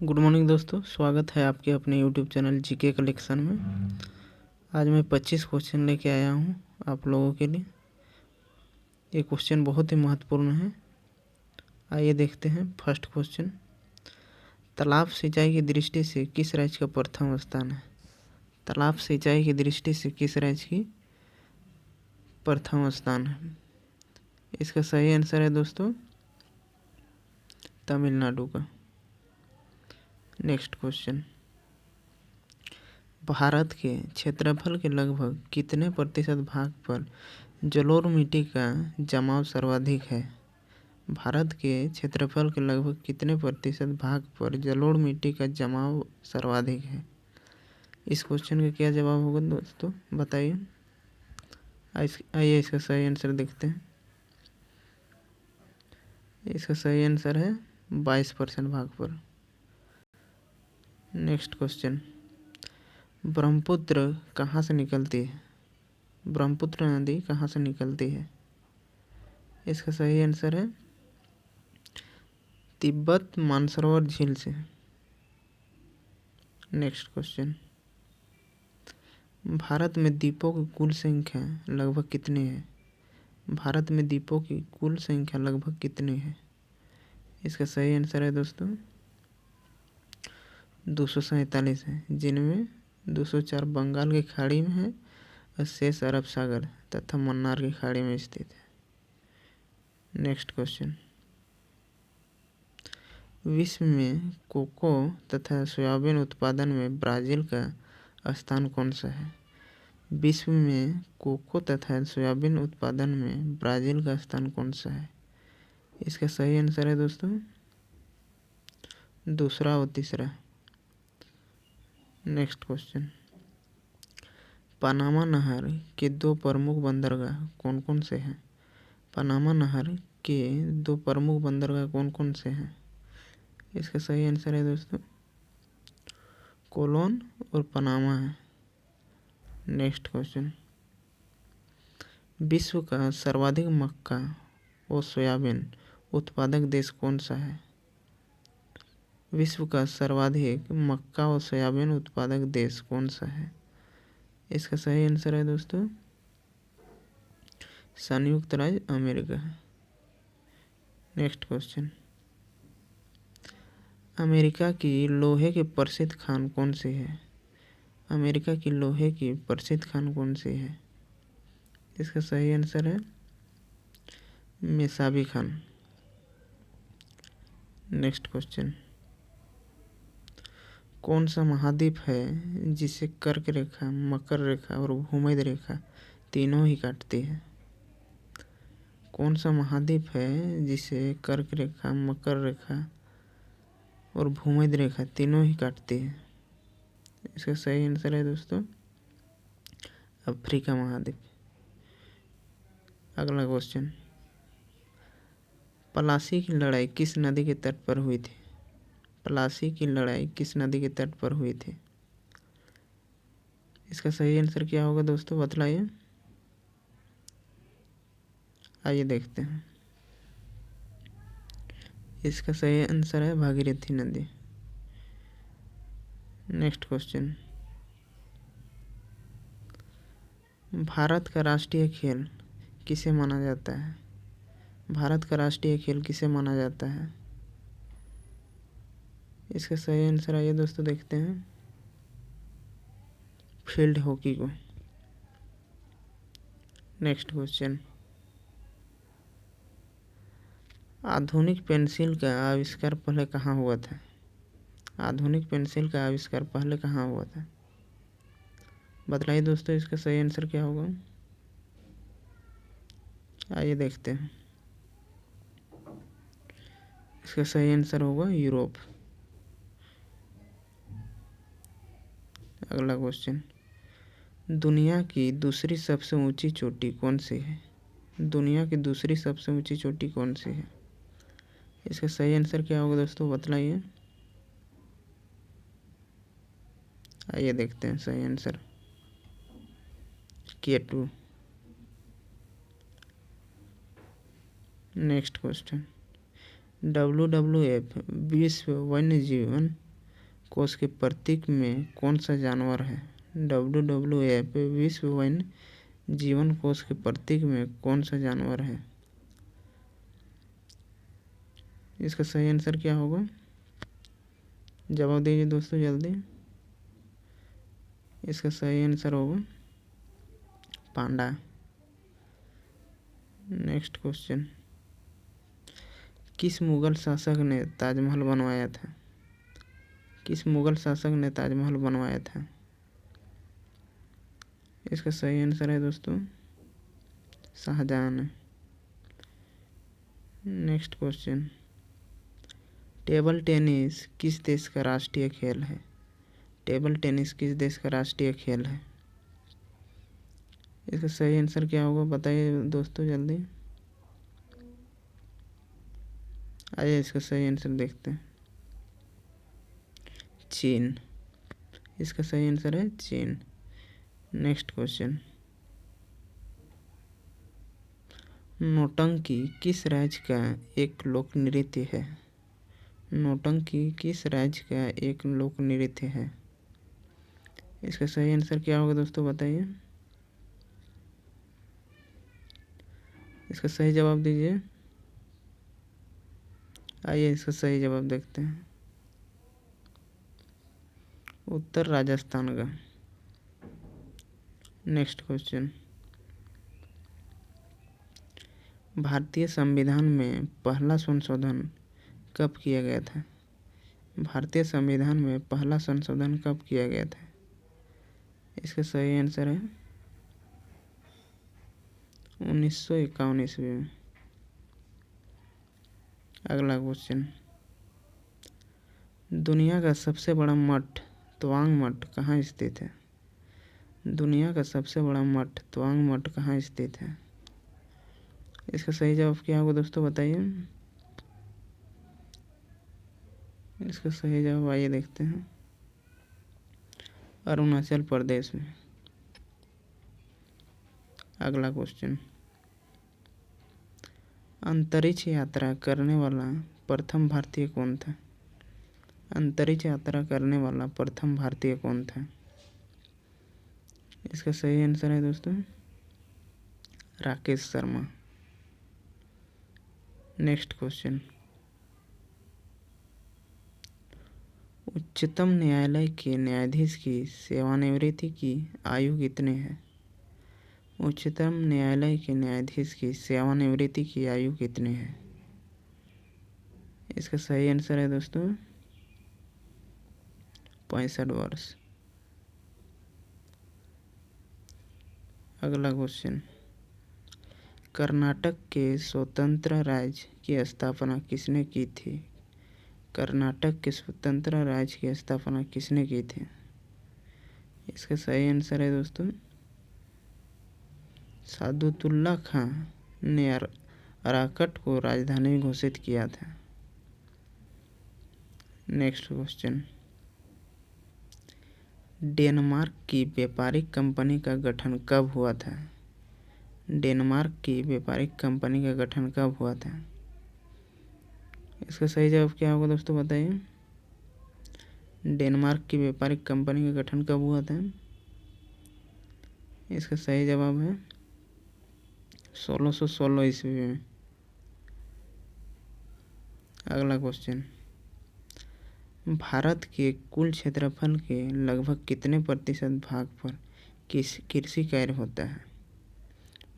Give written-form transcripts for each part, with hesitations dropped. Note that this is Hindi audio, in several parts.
गुड मॉर्निंग दोस्तों, स्वागत है आपके अपने यूट्यूब चैनल जीके कलेक्शन में। आज मैं 25 क्वेश्चन लेके आया हूँ आप लोगों के लिए। ये क्वेश्चन बहुत ही महत्वपूर्ण है। आइए देखते हैं। फर्स्ट क्वेश्चन, तालाब सिंचाई की दृष्टि से किस राज्य का प्रथम स्थान है? तालाब सिंचाई की दृष्टि से किस राज्य की प्रथम स्थान है? इसका सही आंसर है दोस्तों तमिलनाडु का। नेक्स्ट क्वेश्चन, भारत के क्षेत्रफल के लगभग कितने प्रतिशत भाग पर जलोढ़ मिट्टी का जमाव सर्वाधिक है? भारत के क्षेत्रफल के लगभग कितने प्रतिशत भाग पर जलोढ़ मिट्टी का जमाव सर्वाधिक है? इस क्वेश्चन का क्या जवाब होगा दोस्तों, बताइए। आइए इसका सही आंसर देखते हैं। इसका सही आंसर है 22% भाग पर। नेक्स्ट क्वेश्चन, ब्रह्मपुत्र कहाँ से निकलती है? ब्रह्मपुत्र नदी कहाँ से निकलती है? इसका सही आंसर है तिब्बत मानसरोवर झील से। नेक्स्ट क्वेश्चन, भारत में द्वीपों की कुल संख्या लगभग कितनी है? भारत में द्वीपों की कुल संख्या लगभग कितनी है? इसका सही आंसर है दोस्तों 247 है, जिनमें 204 बंगाल की खाड़ी में है और शेष अरब सागर तथा मन्नार की खाड़ी में स्थित है। नेक्स्ट क्वेश्चन, विश्व में कोको तथा सोयाबीन उत्पादन में ब्राज़ील का स्थान कौन सा है? विश्व में कोको तथा सोयाबीन उत्पादन में ब्राज़ील का स्थान कौन सा है? इसका सही आंसर है दोस्तों दूसरा और तीसरा। नेक्स्ट क्वेश्चन, पनामा नहर के दो प्रमुख बंदरगाह कौन कौन से हैं? पनामा नहर के दो प्रमुख बंदरगाह कौन कौन से हैं? इसका सही आंसर है दोस्तों कोलोन और पनामा है। नेक्स्ट क्वेश्चन, विश्व का सर्वाधिक मक्का और सोयाबीन उत्पादक देश कौन सा है? विश्व का सर्वाधिक मक्का और सोयाबीन उत्पादक देश कौन सा है? इसका सही आंसर है दोस्तों संयुक्त राज्य अमेरिका है। नेक्स्ट क्वेश्चन, अमेरिका की लोहे की प्रसिद्ध खान कौन सी है? अमेरिका की लोहे की प्रसिद्ध खान कौन सी है? इसका सही आंसर है मेसाबी खान। नेक्स्ट क्वेश्चन, कौन सा महाद्वीप है जिसे कर्क रेखा, मकर रेखा और भूमध्य रेखा तीनों ही काटती है? कौन सा महाद्वीप है जिसे कर्क रेखा, मकर रेखा और भूमध्य रेखा तीनों ही काटती है? इसका सही आंसर है दोस्तों अफ्रीका महाद्वीप। अगला क्वेश्चन, पलासी की लड़ाई किस नदी के तट पर हुई थी? पलासी की लड़ाई किस नदी के तट पर हुई थी? इसका सही आंसर क्या होगा दोस्तों, बतलाइए। आइए देखते हैं। इसका सही आंसर है भागीरथी नदी। नेक्स्ट क्वेश्चन, भारत का राष्ट्रीय खेल किसे माना जाता है? भारत का राष्ट्रीय खेल किसे माना जाता है? इसका सही आंसर आइए दोस्तों देखते हैं फील्ड हॉकी को। नेक्स्ट क्वेश्चन, आधुनिक पेंसिल का आविष्कार पहले कहाँ हुआ था? आधुनिक पेंसिल का आविष्कार पहले कहाँ हुआ था? बतलाइए दोस्तों इसका सही आंसर क्या होगा। आइए देखते हैं। इसका सही आंसर होगा यूरोप। अगला क्वेश्चन, दुनिया की दूसरी सबसे ऊंची चोटी कौन सी है? दुनिया की दूसरी सबसे ऊंची चोटी कौन सी है? इसका सही आंसर क्या होगा दोस्तों, बतलाइए। आइए देखते हैं सही answer K2। Next question, WWF विश्व वन्य जीवन कोष के प्रतीक में कौन सा जानवर है? WWF विश्व वन्य जीवन कोष के प्रतीक में कौन सा जानवर है? इसका सही आंसर क्या होगा? जवाब दीजिए दोस्तों जल्दी। इसका सही आंसर होगा पांडा। नेक्स्ट क्वेश्चन, किस मुगल शासक ने ताजमहल बनवाया था? किस मुगल शासक ने ताजमहल बनवाया था? इसका सही आंसर है दोस्तों शाहजहां ने। नेक्स्ट क्वेश्चन, टेबल टेनिस किस देश का राष्ट्रीय खेल है? टेबल टेनिस किस देश का राष्ट्रीय खेल है? इसका सही आंसर क्या होगा बताइए दोस्तों जल्दी। आइए इसका सही आंसर देखते हैं। चीन। इसका सही आंसर है चीन। नेक्स्ट क्वेश्चन, नौटंकी किस राज्य का एक लोक नृत्य है? नौटंकी किस राज्य का एक लोक नृत्य है? इसका सही आंसर क्या होगा दोस्तों बताइए। इसका सही जवाब दीजिए। आइए इसका सही जवाब देखते हैं। उत्तर राजस्थान का। नेक्स्ट क्वेश्चन, भारतीय संविधान में पहला संशोधन कब किया गया था? भारतीय संविधान में पहला संशोधन कब किया गया था? इसका सही आंसर है 1951 ईस्वी में। अगला क्वेश्चन, दुनिया का सबसे बड़ा मठ तवांग मठ कहाँ स्थित है? दुनिया का सबसे बड़ा मठ तवांग मठ कहाँ स्थित है? इसका सही जवाब क्या होगा दोस्तों बताइए। इसका सही जवाब आइए देखते हैं, अरुणाचल प्रदेश में। अगला क्वेश्चन, अंतरिक्ष यात्रा करने वाला प्रथम भारतीय कौन था? अंतरिक्ष यात्रा करने वाला प्रथम भारतीय कौन था? इसका सही आंसर है दोस्तों राकेश शर्मा। नेक्स्ट क्वेश्चन, उच्चतम न्यायालय के न्यायाधीश की सेवानिवृत्ति की आयु कितनी है? उच्चतम न्यायालय के न्यायाधीश की सेवानिवृत्ति की आयु कितनी है? इसका सही आंसर है दोस्तों 65 वर्ष। अगला क्वेश्चन, कर्नाटक के स्वतंत्र राज्य की स्थापना किसने की थी? कर्नाटक के स्वतंत्र राज्य की स्थापना किसने की थी? इसका सही आंसर है दोस्तों सादुतुल्ला खां ने अराकट को राजधानी घोषित किया था। नेक्स्ट क्वेश्चन, डेनमार्क की व्यापारिक कंपनी का गठन कब हुआ था? डेनमार्क की व्यापारिक कंपनी का गठन कब हुआ था? इसका सही जवाब क्या होगा दोस्तों बताइए। डेनमार्क की व्यापारिक कंपनी का गठन कब हुआ था? इसका सही जवाब है 1616 ईस्वी में। अगला क्वेश्चन, भारत के कुल क्षेत्रफल के लगभग कितने प्रतिशत भाग पर कृषि कार्य होता है?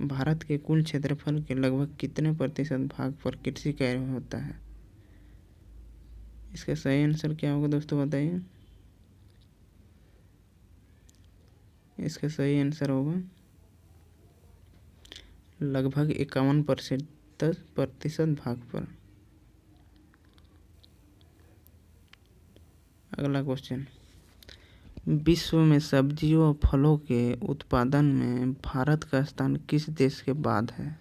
भारत के कुल क्षेत्रफल के लगभग कितने प्रतिशत भाग पर कृषि कार्य होता है? इसका सही आंसर क्या होगा दोस्तों बताइए। इसका सही आंसर होगा लगभग 51% भाग पर। अगला क्वेश्चन, विश्व में सब्जियों और फलों के उत्पादन में भारत का स्थान किस देश के बाद है?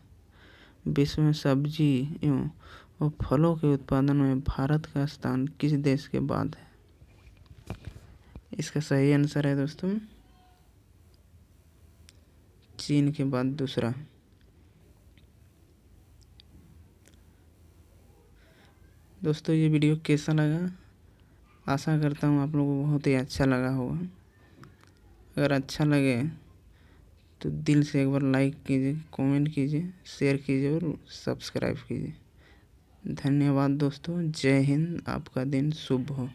विश्व में सब्जियों और फलों के उत्पादन में भारत का स्थान किस देश के बाद है? इसका सही आंसर है दोस्तों चीन के बाद दूसरा। दोस्तों ये वीडियो कैसा लगा आशा करता हूँ आप लोगों को बहुत ही अच्छा लगा होगा। अगर अच्छा लगे तो दिल से एक बार लाइक कीजिए, कमेंट कीजिए, शेयर कीजिए और सब्सक्राइब कीजिए। धन्यवाद दोस्तों। जय हिंद। आपका दिन शुभ हो।